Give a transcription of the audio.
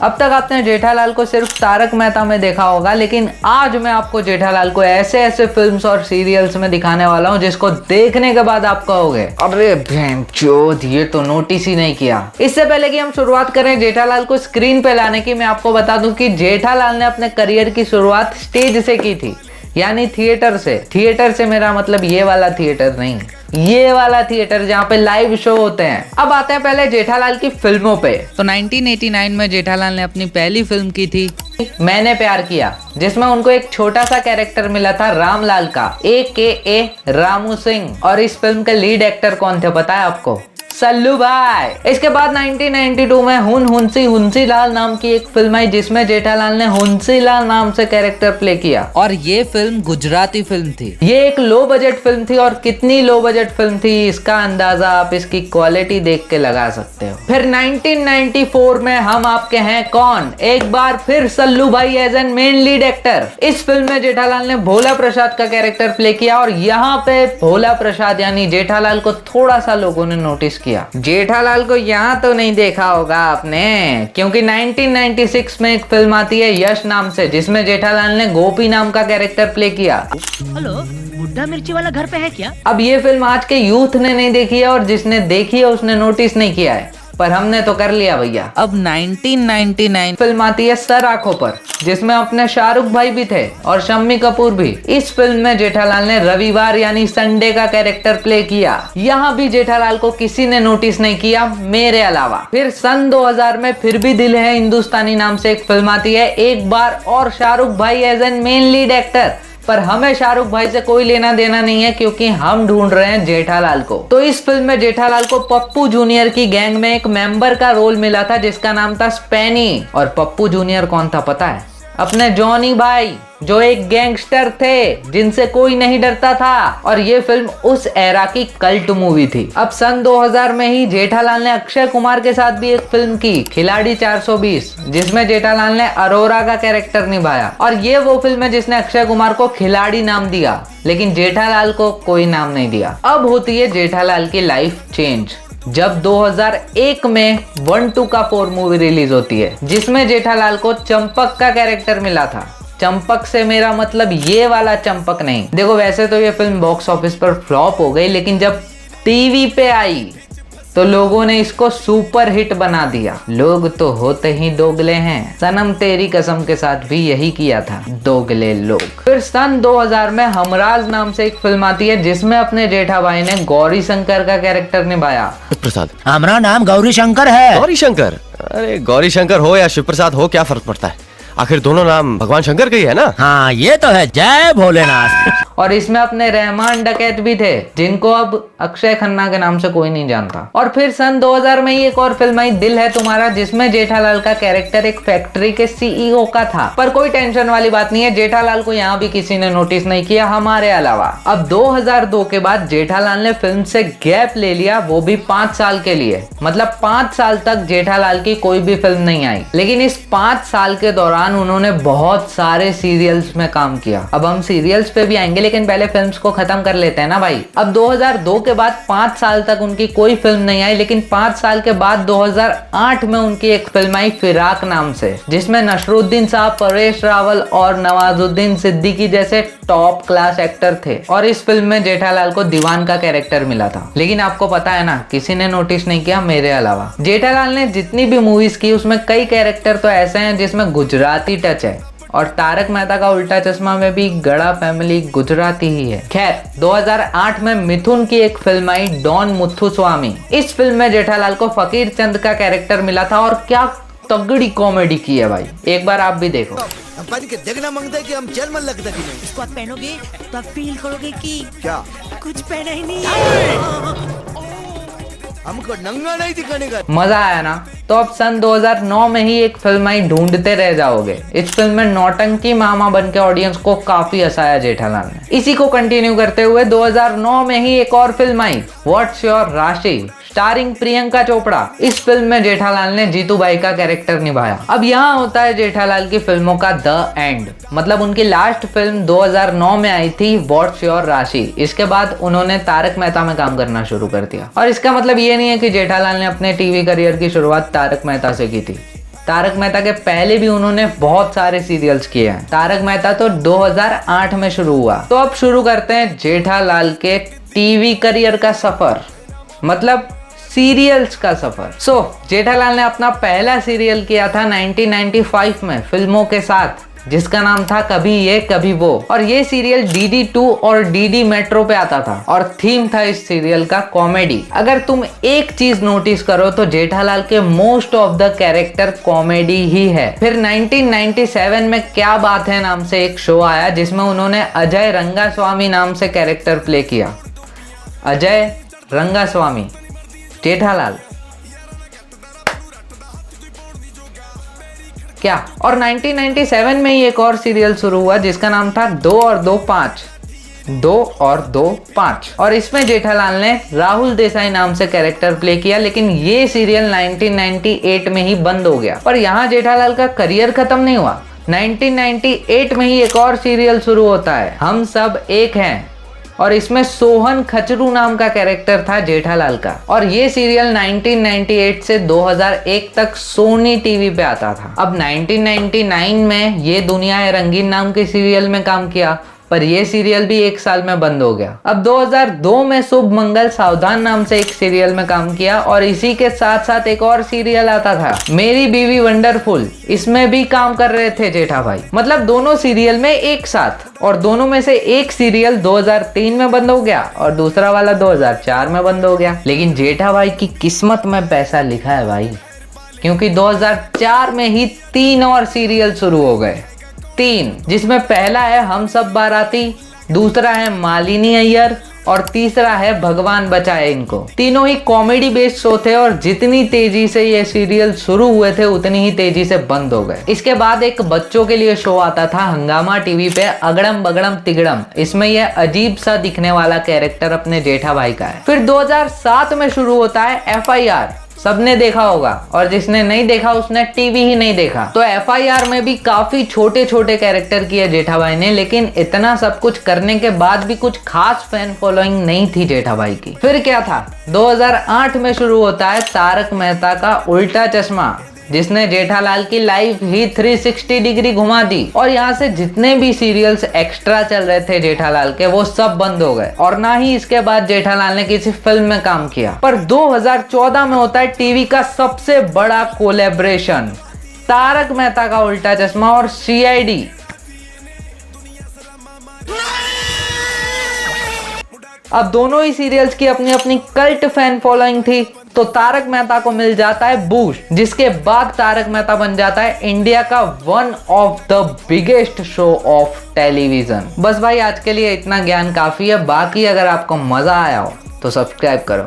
अब तक आपने जेठालाल को सिर्फ तारक मेहता में देखा होगा, लेकिन आज मैं आपको जेठालाल को ऐसे ऐसे फिल्म्स और सीरियल्स में दिखाने वाला हूँ जिसको देखने के बाद आप कहोगे अरे भैंचोद, ये तो नोटिस ही नहीं किया। इससे पहले कि हम शुरुआत करें जेठालाल को स्क्रीन पे लाने की, मैं आपको बता दूं कि जेठालाल ने अपने करियर की शुरुआत स्टेज से की थी, यानी थिएटर से। थिएटर से मेरा मतलब ये वाला थिएटर नहीं, ये वाला थिएटर जहाँ पे लाइव शो होते हैं। अब आते हैं पहले जेठालाल की फिल्मों पे। तो 1989 में जेठालाल ने अपनी पहली फिल्म की थी मैंने प्यार किया, जिसमें उनको एक छोटा सा कैरेक्टर मिला था रामलाल का, AKA रामू सिंह। और इस फिल्म के लीड एक्टर कौन थे पता है आपको? सल्लू भाई। इसके बाद 1992 में हुंसी लाल नाम की एक फिल्म आई जिसमें जेठालाल ने हुंसी लाल नाम से कैरेक्टर प्ले किया, और ये फिल्म गुजराती फिल्म थी। ये एक लो बजट फिल्म थी, और कितनी लो बजट फिल्म थी इसका अंदाजा आप इसकी क्वालिटी देख के लगा सकते हो। फिर 1994 में हम आपके हैं कौन, एक बार फिर सल्लू भाई as an main lead actor. इस फिल्म में जेठालाल ने भोला प्रसाद का कैरेक्टर प्ले किया, और यहाँ पे भोला प्रसाद यानी जेठालाल को थोड़ा सा लोगों ने नोटिस किया। जेठालाल को यहाँ तो नहीं देखा होगा आपने, क्योंकि 1996 में एक फिल्म आती है यश नाम से, जिसमें जेठालाल ने गोपी नाम का कैरेक्टर प्ले किया। हेलो, बुड्ढा मिर्ची वाला घर पे है क्या? अब ये फिल्म आज के यूथ ने नहीं देखी है, और जिसने देखी है उसने नोटिस नहीं किया है, पर हमने तो कर लिया भैया। अब 1999 फिल्म आती है सर आंखों पर, जिसमें अपने शाहरुख भाई भी थे और शम्मी कपूर भी। इस फिल्म में जेठालाल ने रविवार यानी संडे का कैरेक्टर प्ले किया। यहाँ भी जेठालाल को किसी ने नोटिस नहीं किया मेरे अलावा। फिर सन 2000 में फिर भी दिल है हिंदुस्तानी नाम से एक फिल्म आती है, एक बार और शाहरुख भाई as an main lead actor. पर हमें शाहरुख भाई से कोई लेना देना नहीं है, क्योंकि हम ढूंढ रहे हैं जेठालाल को। तो इस फिल्म में जेठालाल को पप्पू जूनियर की गैंग में एक मेंबर का रोल मिला था, जिसका नाम था स्पैनी। और पप्पू जूनियर कौन था पता है? अपने जॉनी भाई, जो एक गैंगस्टर थे जिनसे कोई नहीं डरता था। और ये फिल्म उस एरा की कल्ट मूवी थी। अब सन 2000 में ही जेठालाल ने अक्षय कुमार के साथ भी एक फिल्म की, खिलाड़ी 420, जिसमें जेठालाल ने अरोरा का कैरेक्टर निभाया। और ये वो फिल्म है जिसने अक्षय कुमार को खिलाड़ी नाम दिया, लेकिन जेठालाल को कोई नाम नहीं दिया। अब होती है जेठालाल की लाइफ चेंज, जब 2001 में 1-2 का 4 मूवी रिलीज होती है, जिसमें जेठालाल को चंपक का कैरेक्टर मिला था। चंपक से मेरा मतलब ये वाला चंपक नहीं। देखो, वैसे तो ये फिल्म बॉक्स ऑफिस पर फ्लॉप हो गई, लेकिन जब टीवी पे आई तो लोगों ने इसको सुपर हिट बना दिया। लोग तो होते ही दोगले हैं, सनम तेरी कसम के साथ भी यही किया था, दोगले लोग। फिर सन 2000 में हमराज नाम से एक फिल्म आती है, जिसमें अपने जेठा भाई ने गौरी शंकर का कैरेक्टर निभाया। प्रसाद, हमारा नाम गौरी शंकर है। गौरी शंकर? अरे गौरी शंकर हो या शिव प्रसाद हो, क्या फर्क पड़ता है? आखिर दोनों नाम भगवान शंकर के ही है ना। हाँ, ये तो है। जय भोलेनाथ। और इसमें अपने रहमान डकैत भी थे, जिनको अब अक्षय खन्ना के नाम से कोई नहीं जानता। और फिर सन 2000 में ही एक और फिल्म आई, दिल है तुम्हारा, जिसमें जेठालाल का कैरेक्टर एक फैक्ट्री के CEO का था। पर कोई टेंशन वाली बात नहीं है, जेठालाल को यहाँ भी किसी ने नोटिस नहीं किया हमारे अलावा। अब 2002 के बाद जेठालाल ने फिल्म से गैप ले लिया, वो भी 5 साल के लिए। मतलब 5 साल तक जेठालाल की कोई भी फिल्म नहीं आई, लेकिन इस 5 साल के दौरान उन्होंने बहुत सारे सीरियल्स में काम किया। अब हम सीरियल्स पे भी आएंगे, लेकिन पहले फिल्म्स को खत्म कर लेते हैं ना भाई। अब 2002 के बाद 5 साल तक उनकी कोई फिल्म नहीं आई, लेकिन 5 साल के बाद 2008 में उनकी एक फिल्म आई फिराक नाम से, जिसमें नसरुद्दीन साहब, परेश रावल और नवाजुद्दीन सिद्दीकी जैसे टॉप क्लास एक्टर थे। और इस फिल्म में जेठालाल को दीवान का कैरेक्टर मिला था, लेकिन आपको पता है ना, किसी ने नोटिस नहीं किया मेरे अलावा। जेठालाल ने जितनी भी मूवीज की, उसमें कई कैरेक्टर तो ऐसे हैं जिसमें गुजराती टच है, और तारक मेहता का उल्टा चश्मा में भी गड़ा फैमिली गुजराती ही है। खैर, 2008 में मिथुन की एक फिल्म आई, डॉन मुथुस्वामी। इस फिल्म में जेठालाल को फकीर चंद का कैरेक्टर मिला था, और क्या तगड़ी कॉमेडी की है भाई, एक बार आप भी देखो। के देखना मांगता है कि हम जर्मन लगता है कि नहीं। इसको आप पहनोगे तो आप फील करोगे कि क्या कुछ पहना ही नहीं है। हमको नंगा नहीं दिखाने का। मजा आया ना? तो अब सन 2009 में ही एक फिल्म आई, ढूंढते रह जाओगे। इस फिल्म में नौटंकी मामा बन के ऑडियंस को काफी हंसाया जेठालाल ने। इसी को कंटिन्यू करते हुए 2009 में ही एक और फिल्म आई, व्हाट्स योर राशि, स्टारिंग प्रियंका चोपड़ा। इस फिल्म में जेठालाल ने जीतू बाई का कैरेक्टर निभाया। अब यहाँ होता है जेठालाल की फिल्मों का द एंड, मतलब उनकी लास्ट फिल्म 2009 में आई थी, व्हाट्स योर राशि। इसके बाद उन्होंने तारक मेहता में काम करना शुरू कर दिया। और इसका मतलब ये नहीं है कि जेठालाल ने अपने टीवी करियर की शुरुआत तारक मेहता से की थी। तारक मेहता के पहले भी उन्होंने बहुत सारे सीरियल्स किए हैं। तारक मेहता तो 2008 में शुरू हुआ। तो अब शुरू करते हैं जेठालाल के टीवी करियर का सफर, मतलब सीरियल्स का सफर। जेठालाल ने अपना पहला सीरियल किया था 1995 में फिल्मों के साथ, जिसका नाम था कभी ये कभी वो, और ये सीरियल DD2 और DD मेट्रो पे आता था और थीम था इस सीरियल का कॉमेडी। अगर तुम एक चीज नोटिस करो तो जेठालाल के most of the character comedy ही है। फिर 1997 में क्या बात है नाम से एक शो आया जिसमें उन्होंने अजय रंगास्वामी नाम से कैरेक्टर प्ले किया। अजय रंगास्वामी, जेठालाल, क्या। और 1997 में ही एक और सीरियल शुरू हुआ जिसका नाम था 2 और 2 5, 2 और 2 5, और इसमें जेठालाल ने राहुल देसाई नाम से कैरेक्टर प्ले किया। लेकिन ये सीरियल 1998 में ही बंद हो गया। पर यहाँ जेठालाल का करियर खत्म नहीं हुआ। 1998 में ही एक और सीरियल शुरू होता है, हम सब एक हैं, और इसमें सोहन खचरू नाम का कैरेक्टर था जेठालाल का। और ये सीरियल 1998 से 2001 तक सोनी टीवी पे आता था। अब 1999 में ये दुनिया है रंगीन नाम के सीरियल में काम किया, पर ये सीरियल भी 1 साल में बंद हो गया। अब 2002 में शुभ मंगल सावधान नाम से एक सीरियल में काम किया, और इसी के साथ साथ एक और सीरियल आता था मेरी बीवी वंडरफुल, इसमें भी काम कर रहे थे जेठा भाई। मतलब दोनों सीरियल में एक साथ, और दोनों में से एक सीरियल 2003 में बंद हो गया और दूसरा वाला 2004 में बंद हो गया। लेकिन जेठा भाई की किस्मत में पैसा लिखा है भाई, क्योंकि 2004 में ही 3 और सीरियल शुरू हो गए। 3, जिसमें पहला है हम सब बाराती, दूसरा है मालिनी अय्यर, और तीसरा है भगवान बचाए इनको। तीनों ही कॉमेडी बेस्ड शो थे, और जितनी तेजी से ये सीरियल शुरू हुए थे उतनी ही तेजी से बंद हो गए। इसके बाद एक बच्चों के लिए शो आता था हंगामा टीवी पे, अगड़म बगड़म तिगड़म। इसमें यह अजीब सा दिखने वाला कैरेक्टर अपने जेठा भाई का है। फिर 2007 में शुरू होता है FIR, सबने देखा होगा, और जिसने नहीं देखा उसने टीवी ही नहीं देखा। तो FIR में भी काफी छोटे छोटे कैरेक्टर किए जेठा भाई ने, लेकिन इतना सब कुछ करने के बाद भी कुछ खास फैन फॉलोइंग नहीं थी जेठा भाई की। फिर क्या था, 2008 में शुरू होता है तारक मेहता का उल्टा चश्मा, जिसने जेठालाल की लाइफ ही 360 डिग्री घुमा दी। और यहाँ से जितने भी सीरियल्स एक्स्ट्रा चल रहे थे जेठालाल के, वो सब बंद हो गए, और ना ही इसके बाद जेठालाल ने किसी फिल्म में काम किया। पर 2014 में होता है टीवी का सबसे बड़ा कोलैबोरेशन, तारक मेहता का उल्टा चश्मा और CID। अब दोनों ही सीरियल्स की अपनी अपनी कल्ट फैन फॉलोइंग थी, तो तारक मेहता को मिल जाता है बूस्ट, जिसके बाद तारक मेहता बन जाता है इंडिया का one of the biggest show off television. बस भाई आज के लिए इतना ज्ञान काफी है। बाकी अगर आपको मजा आया हो तो सब्सक्राइब करो।